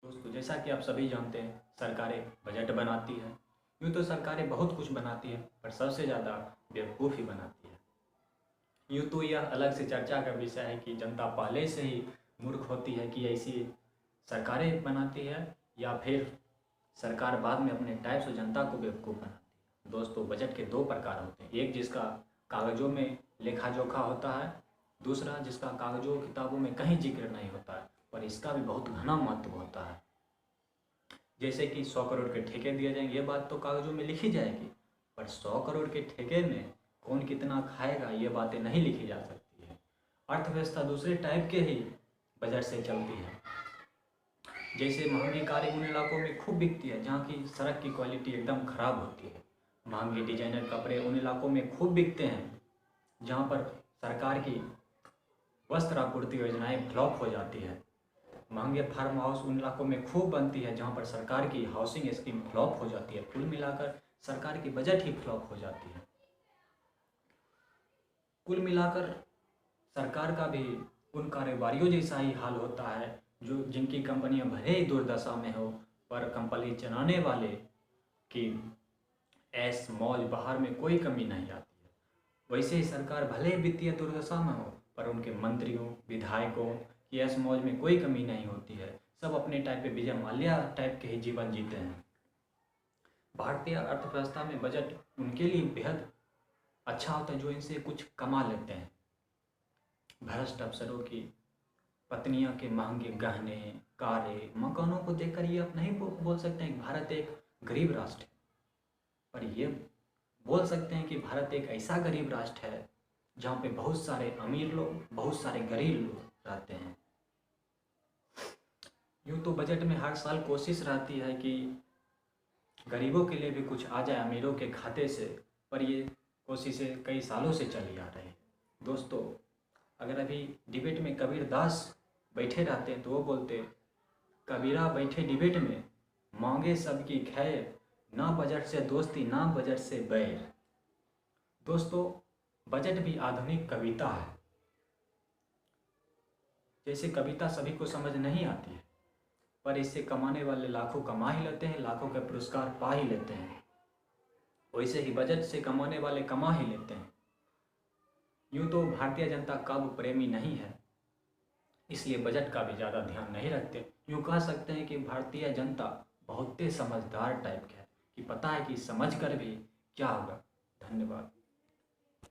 दोस्तों, जैसा कि आप सभी जानते हैं, सरकारें बजट बनाती है। यूँ तो सरकारें बहुत कुछ बनाती है, पर सबसे ज़्यादा बेवकूफ़ी बनाती है। यूँ तो यह अलग से चर्चा का विषय है कि जनता पहले से ही मूर्ख होती है कि ऐसी सरकारें बनाती है, या फिर सरकार बाद में अपने टाइप से जनता को बेवकूफ़ बनाती है। दोस्तों, बजट के दो प्रकार होते हैं। एक जिसका कागज़ों में लेखा जोखा होता है, दूसरा जिसका कागज़ों किताबों में कहीं जिक्र नहीं होता है, पर इसका भी बहुत घना महत्व होता है। जैसे कि 100 करोड़ के ठेके दिए जाएंगे, ये बात तो कागज़ों में लिखी जाएगी, पर 100 करोड़ के ठेके में कौन कितना खाएगा, ये बातें नहीं लिखी जा सकती है। अर्थव्यवस्था दूसरे टाइप के ही बजट से चलती है। जैसे महंगी कारें उन इलाकों में खूब बिकती है जहाँ की सड़क की क्वालिटी एकदम ख़राब होती है। महंगे डिजाइनर कपड़े उन इलाकों में खूब बिकते हैं जहाँ पर सरकार की वस्त्र आपूर्ति योजनाएं फ्लॉप हो जाती है। महंगे फार्म हाउस उन इलाकों में खूब बनती है जहाँ पर सरकार की हाउसिंग स्कीम फ्लॉप हो जाती है। कुल मिलाकर सरकार की बजट ही फ्लॉप हो जाती है। कुल मिलाकर सरकार का भी उन कारोबारियों जैसा ही हाल होता है जो जिनकी कंपनियां भले ही दुर्दशा में हो, पर कंपनी चलाने वाले की ऐश मौज बाहर में कोई कमी नहीं आती है। वैसे ही सरकार भले ही वित्तीय दुर्दशा में हो, पर उनके मंत्रियों विधायकों की ऐश मौज में कोई कमी नहीं होती है। सब अपने टाइप पे विजय माल्या टाइप के ही जीवन जीते हैं। भारतीय अर्थव्यवस्था में बजट उनके लिए बेहद अच्छा होता है जो इनसे कुछ कमा लेते हैं। भ्रष्ट अफसरों की पत्नियों के महंगे गहने, कारें, मकानों को देखकर ये आप नहीं बोल सकते हैं कि भारत एक गरीब राष्ट्र है, पर ये बोल सकते हैं कि भारत एक ऐसा गरीब राष्ट्र है जहाँ पे बहुत सारे अमीर लोग, बहुत सारे गरीब लोग रहते हैं। यूँ तो बजट में हर साल कोशिश रहती है कि गरीबों के लिए भी कुछ आ जाए अमीरों के खाते से, पर ये कोशिशें कई सालों से चली आ रही है। दोस्तों, अगर अभी डिबेट में कबीर दास बैठे रहते हैं तो वो बोलते, कबीरा बैठे डिबेट में, मांगे सबकी खैर, ना बजट से दोस्ती ना बजट से बैर। दोस्तों, बजट भी आधुनिक कविता है। जैसे कविता सभी को समझ नहीं आती है, पर इससे कमाने वाले लाखों कमा ही लेते हैं, लाखों के पुरस्कार पा ही लेते हैं। वैसे ही बजट से कमाने वाले कमा ही लेते हैं। यूँ तो भारतीय जनता काव्य प्रेमी नहीं है, इसलिए बजट का भी ज़्यादा ध्यान नहीं रखते। यूँ कह सकते हैं कि भारतीय जनता बहुत ही समझदार टाइप का है कि पता है कि समझ कर भी क्या होगा। धन्यवाद।